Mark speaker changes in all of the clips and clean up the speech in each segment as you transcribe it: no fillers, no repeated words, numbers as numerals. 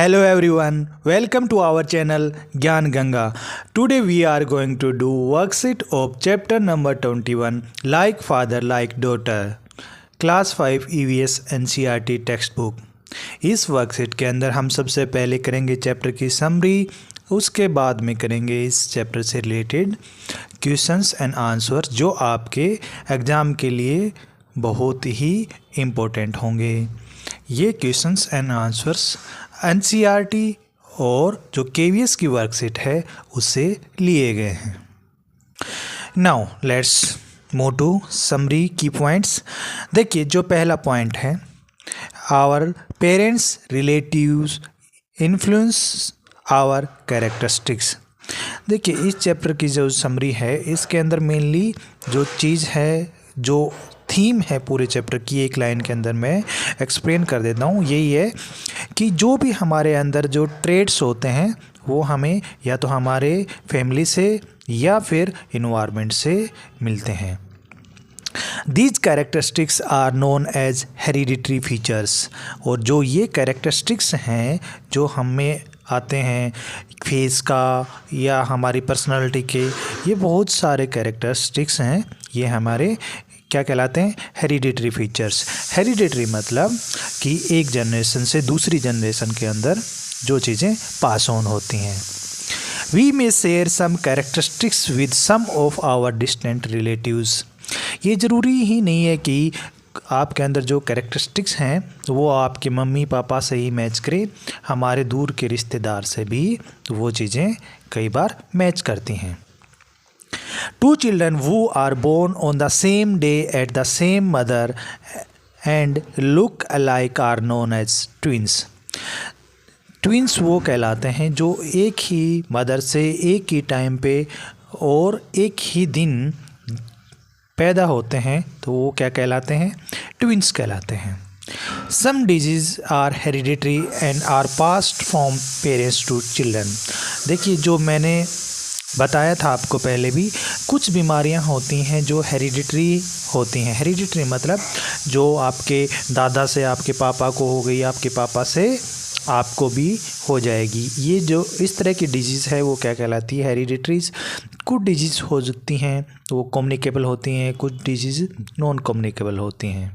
Speaker 1: Hello everyone, welcome to our channel Gyan Ganga. Today we are going to do worksheet of chapter number 21 Like Father Like Daughter, Class 5 EVS NCERT textbook. इस worksheet के अंदर हम सबसे पहले करेंगे chapter की summary, उसके बाद में करेंगे इस चैप्टर से रिलेटेड क्वेश्चंस एंड आंसर्स जो आपके एग्ज़ाम के लिए बहुत ही इम्पोर्टेंट होंगे। ये क्वेश्चंस एंड आंसर्स एनसीईआरटी और जो केवीएस की वर्कशीट है उससे लिए गए हैं। Now let's move to summary की पॉइंट्स। देखिए जो पहला पॉइंट है, our parents relatives influence our characteristics. देखिए इस चैप्टर की जो समरी है इसके अंदर मेनली जो चीज़ है, जो थीम है पूरे चैप्टर की, एक लाइन के अंदर मैं एक्सप्लेन कर देता हूँ। यही है कि जो भी हमारे अंदर जो ट्रेड्स होते हैं वो हमें या तो हमारे फैमिली से या फिर इन्वायरमेंट से मिलते हैं। These characteristics are known as hereditary features. और जो ये कैरेक्टरिस्टिक्स हैं जो हमें आते हैं फेस का या हमारी पर्सनालिटी के, ये बहुत सारे कैरेक्टरिस्टिक्स हैं, ये हमारे क्या कहलाते हैं, हेरिडिटरी फीचर्स। हेरिडिटरी मतलब कि एक जनरेशन से दूसरी जनरेशन के अंदर जो चीज़ें पास ऑन होती हैं। We may share some characteristics with some of our distant relatives. ये ज़रूरी ही नहीं है कि आपके अंदर जो कैरेक्टरिस्टिक्स हैं वो आपके मम्मी पापा से ही मैच करें, हमारे दूर के रिश्तेदार से भी वो चीज़ें कई बार मैच करती हैं। Two children who are born on the same day at the same mother and look alike are known as twins. Twins वो कहलाते हैं जो एक ही मदर से एक ही टाइम पे और एक ही दिन पैदा होते हैं, तो वो क्या कहलाते हैं, ट्विंस कहलाते हैं। Some diseases are hereditary and are passed from parents to children. देखिए जो मैंने बताया था आपको पहले भी, कुछ बीमारियां होती हैं जो हेरिडिटरी होती हैं। हेरिडिटरी मतलब जो आपके दादा से आपके पापा को हो गई, आपके पापा से आपको भी हो जाएगी। ये जो इस तरह की डिजीज़ है वो क्या कहलाती है, हेरिडिटरीज। कुछ डिजीज़ हो सकती हैं वो कम्युनिकेबल होती हैं, कुछ डिजीज़ नॉन कम्युनिकेबल होती हैं।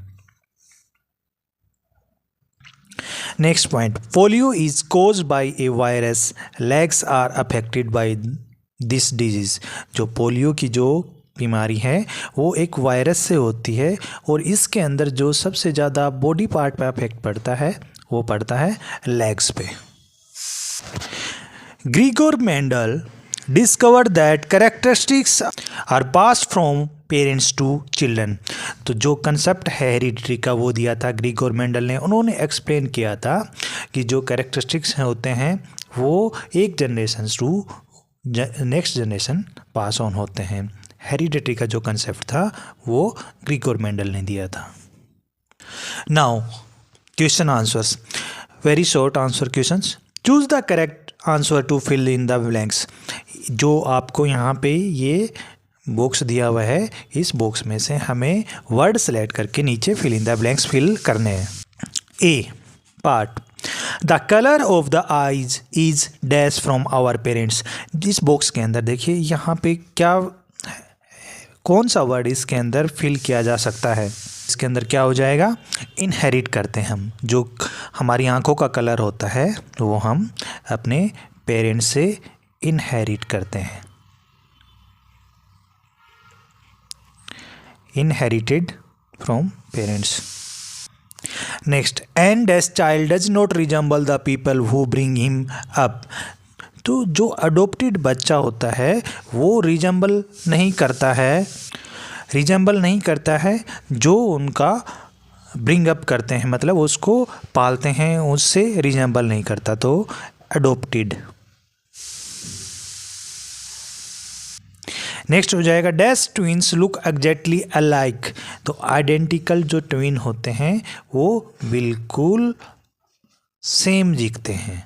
Speaker 1: Next point, polio is caused by a virus, legs are affected by this disease. जो पोलियो की जो बीमारी है वो एक वायरस से होती है और इसके अंदर जो सबसे ज़्यादा बॉडी पार्ट पे अफेक्ट पड़ता है वो पड़ता है लेग्स पे। Gregor Mendel discovered that characteristics are passed from parents to children. तो जो कंसेप्ट है हेरिडिटरी का वो दिया था ग्रीगोर मेंडल ने। उन्होंने एक्सप्लेन किया था कि जो कैरेक्टरिस्टिक्स होते हैं वो एक generation to next generation pass on होते हैं। हेरिडिटरी का जो कंसेप्ट था वो ग्रीगोर मेंडल ने दिया था। Now question answers, very short answer questions. Choose the correct answer to fill in the blanks. जो आपको यहाँ पे ये बॉक्स दिया हुआ है, इस बॉक्स में से हमें वर्ड सेलेक्ट करके नीचे fill in the blanks fill करने हैं। A part, the colour of the eyes is dash from our parents. इस बॉक्स के अंदर देखिए यहाँ पे क्या, कौन सा वर्ड इसके अंदर फिल किया जा सकता है। इसके अंदर क्या हो जाएगा, इनहेरिट करते हैं हम। जो हमारी आंखों का कलर होता है वो हम अपने पेरेंट्स से इनहेरिट करते हैं, inherited from parents. Next, and dash child does not resemble the people who bring him up. तो जो अडोप्टेड बच्चा होता है वो रिजेंबल नहीं करता है जो उनका ब्रिंग अप करते हैं, मतलब उसको पालते हैं, उससे रिजेंबल नहीं करता, तो अडोप्टेड। नेक्स्ट हो जाएगा, dash twins look exactly alike. तो आइडेंटिकल जो ट्विन होते हैं वो बिल्कुल सेम दिखते हैं।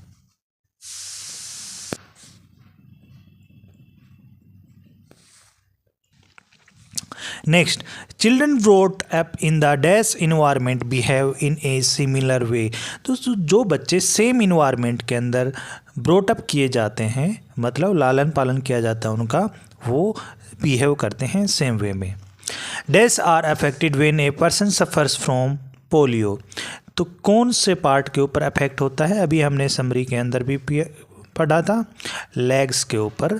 Speaker 1: Next, children brought up in the dash environment behave in a similar way. तो जो बच्चे सेम इन्वायरमेंट के अंदर ब्रोट अप किए जाते हैं, मतलब लालन पालन किया जाता है उनका, वो बिहेव करते हैं सेम वे में। Dash are affected when a person suffers from polio. तो कौन से पार्ट के ऊपर अफेक्ट होता है? अभी हमने समरी के अंदर भी पढ़ा था, लेग्स के ऊपर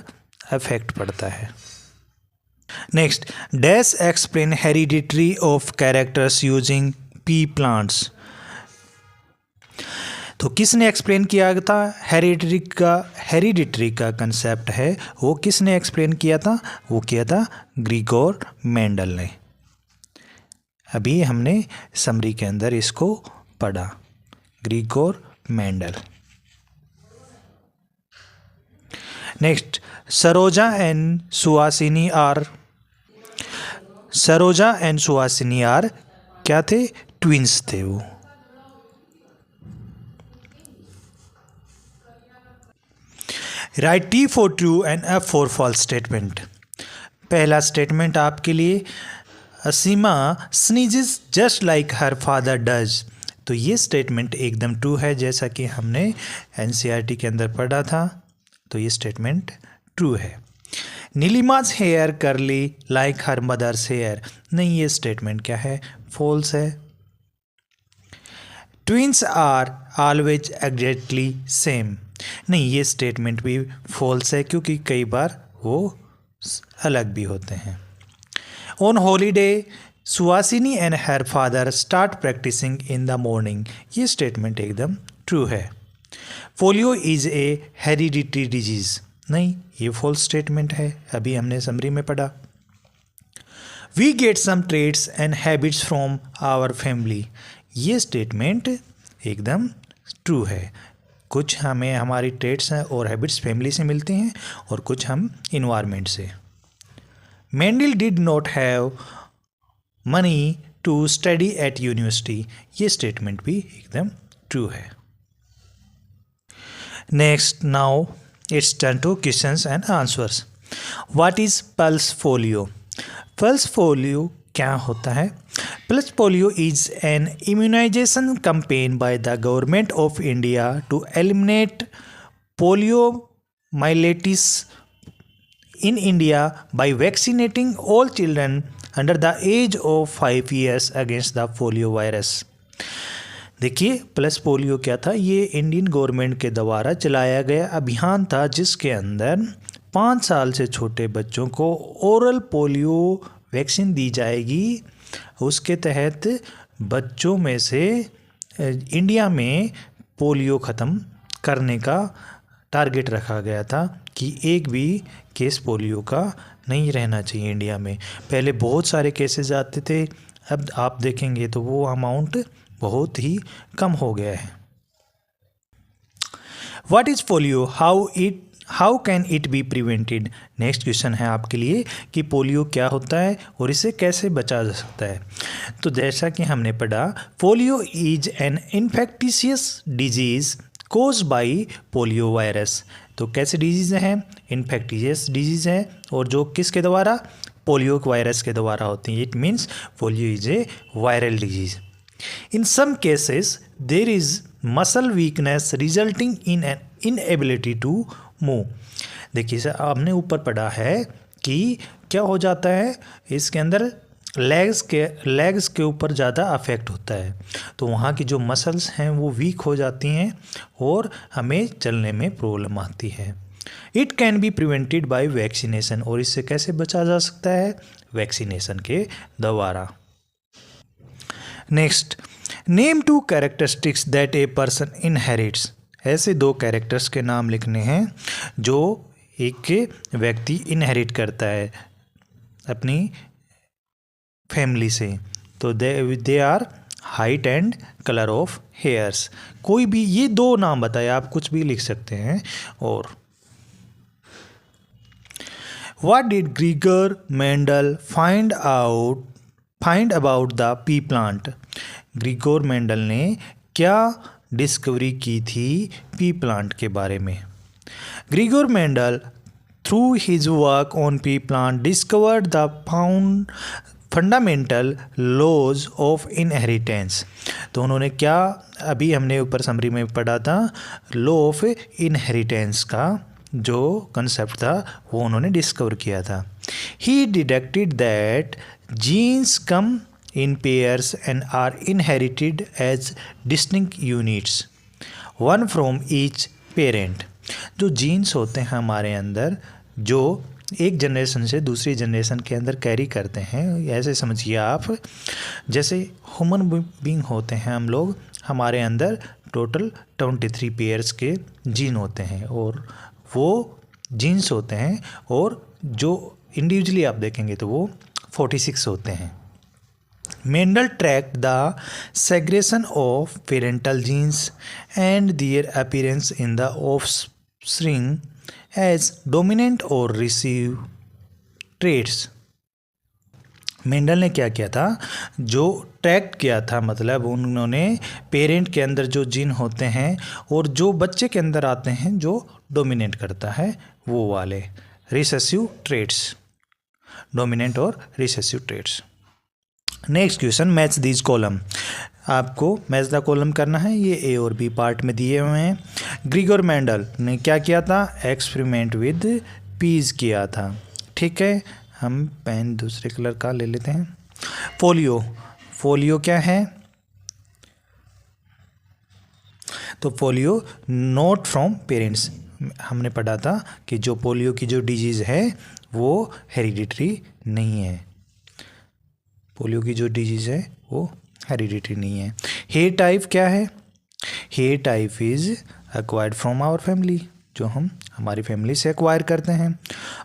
Speaker 1: अफेक्ट पड़ता है। Next, dash explain hereditary of characters using P plants. तो किसने एक्सप्लेन किया था? हेरिडिटरी का कंसेप्ट है वो किसने एक्सप्लेन किया था? वो किया था ग्रिगोर मेंडल ने। अभी हमने समरी के अंदर इसको पढ़ा, Gregor Mendel. Next, Saroja and Suhasini are क्या थे? ट्विंस थे वो। Write T for true and F for false statement. पहला स्टेटमेंट आपके लिए, Asima sneezes just like her father does. तो ये स्टेटमेंट एकदम ट्रू है, जैसा कि हमने एनसीईआरटी के अंदर पढ़ा था। तो ये स्टेटमेंट ट्रू है। Neelima's hair curly like her mother's hair. नहीं, ये स्टेटमेंट क्या है? फॉल्स है। Twins are always exactly same. नहीं, ये स्टेटमेंट भी फॉल्स है, क्योंकि कई बार वो अलग भी होते हैं। On holiday Suhasini and her father start practising in the morning. ये स्टेटमेंट एकदम ट्रू है। Polio is a hereditary disease. नहीं, ये फॉल्स स्टेटमेंट है, अभी हमने समरी में पढ़ा। We get some traits and habits from our family. ये स्टेटमेंट एकदम ट्रू है। कुछ हमें हमारी ट्रेड्स हैं और हैबिट्स फैमिली से मिलते हैं और कुछ हम इन्वायरमेंट से। Mendel did not have money to study at university. ये स्टेटमेंट भी एकदम ट्रू है। Next, now it's turn to questions and answers. What is pulse polio? Pulse polio क्या होता है? Pulse polio is an immunisation campaign by the government of India to eliminate poliomyelitis in India by vaccinating all children under the age of 5 years against the polio virus। देखिए, plus polio क्या था? ये Indian government के द्वारा चलाया गया अभियान था, जिसके अंदर 5 साल से छोटे बच्चों को ओरल पोलियो वैक्सीन दी जाएगी। उसके तहत बच्चों में से इंडिया में पोलियो ख़त्म करने का टारगेट रखा गया था कि एक भी केस पोलियो का नहीं रहना चाहिए इंडिया में। पहले बहुत सारे केसेस आते थे, अब आप देखेंगे तो वो अमाउंट बहुत ही कम हो गया है। What is polio? How can it be prevented? Next question है आपके लिए कि पोलियो क्या होता है और इसे कैसे बचा जा सकता है। तो जैसा कि हमने पढ़ा, polio is an infectious disease caused by polio virus. तो कैसे डिजीज़ हैं? इन्फेक्टिशियस डिजीज़ है, और जो किसके द्वारा? पोलियो वायरस के द्वारा होती है। It means polio is A viral disease. In some cases, there is muscle weakness resulting in an inability to move। देखिए सर, आपने ऊपर पढ़ा है कि क्या हो जाता है इसके अंदर, लेग्स के ऊपर ज़्यादा अफेक्ट होता है, तो वहाँ की जो मसल्स हैं वो वीक हो जाती हैं और हमें चलने में प्रॉब्लम आती है। It can be prevented by vaccination. और इससे कैसे बचा जा सकता है? वैक्सीनेशन के द्वारा। Next, name 2 characteristics that a person inherits. ऐसे 2 कैरेक्टर्स के नाम लिखने हैं जो एक व्यक्ति इनहेरिट करता है अपनी फैमिली से। तो they are height and colour of hairs. कोई भी ये 2 नाम बताए, आप कुछ भी लिख सकते हैं। और what did ग्रीगर Mendel find about the P plant? Grigor Mendel ने क्या डिस्कवरी की थी पी प्लांट के बारे में? Gregor Mendel through his work on pea plant discovered the fundamental laws of inheritance. तो उन्होंने क्या, अभी हमने ऊपर समरी में पढ़ा था, लॉ ऑफ इनहेरिटेंस का जो कंसेप्ट था वो उन्होंने डिस्कवर किया था। He deducted that genes come in pairs and are inherited as distinct units one from each parent. जो जीन्स होते हैं हमारे अंदर, जो एक जनरेशन से दूसरी जनरेशन के अंदर कैरी करते हैं, ऐसे समझिए आप, जैसे ह्यूमन बीइंग होते हैं हम लोग, हमारे अंदर टोटल 23 पेयर्स के जीन होते हैं और वो जीन्स होते हैं, और जो इंडिविजुअली आप देखेंगे तो वो 46 होते हैं। Mendel tracked the segregation of parental genes and their appearance in the offspring as dominant और रिसीव ट्रेड्स। मेंडल ने क्या किया था, जो ट्रैक किया था, मतलब उन्होंने पेरेंट के अंदर जो जीन होते हैं और जो बच्चे के अंदर आते हैं जो डोमिनेट करता है वो वाले रिसेसिव ट्रेड्स, डोमिनेंट और recessive traits. Next question, match these column. आपको मैच द कॉलम करना है, ये ए और बी पार्ट में दिए हुए हैं। ग्रीगोर मेंडल ने क्या किया था, एक्सपेरिमेंट विद पीज किया था। ठीक है, हम पेन दूसरे कलर का ले लेते हैं। पोलियो, पोलियो क्या है, तो पोलियो नॉट फ्रॉम पेरेंट्स। हमने पढ़ा था कि जो पोलियो की जो डिजीज़ है वो हेरिडिटरी नहीं है, पोलियो की जो डिजीज़ है वो हेरिडिटरी नहीं है। हेयर टाइप क्या है, hair type is acquired from our family, जो हम हमारी फैमिली से एक्वायर करते हैं।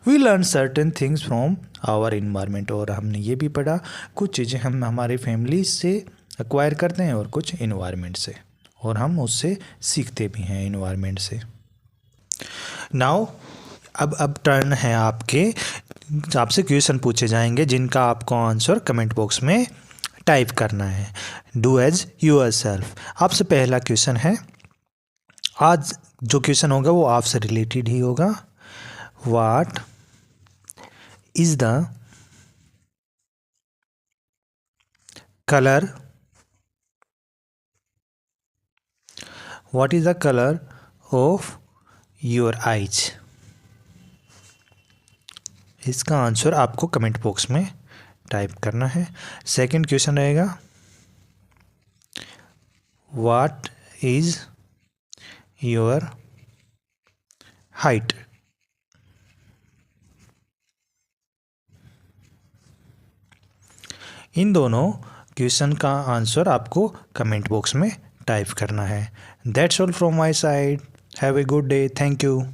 Speaker 1: We learn certain things from our environment, और हमने ये भी पढ़ा कुछ चीज़ें हम हमारी फैमिली से एक्वायर करते हैं और कुछ इन्वायरमेंट से, और हम उससे सीखते भी हैं इन्वायरमेंट से। नाउ अब टर्न है आपके, आपसे क्वेश्चन पूछे जाएंगे जिनका आपको आंसर कमेंट बॉक्स में टाइप करना है। Do as yourself. आपसे पहला क्वेश्चन है, आज जो क्वेश्चन होगा वो आपसे रिलेटेड ही होगा। What is the colour, what is the colour of your eyes. इसका आंसर आपको कमेंट बॉक्स में टाइप करना है। सेकंड क्वेश्चन रहेगा, व्हाट इज योर हाइट। इन दोनों क्वेश्चन का आंसर आपको कमेंट बॉक्स में टाइप करना है। That's all from my side. Have a good day. Thank you.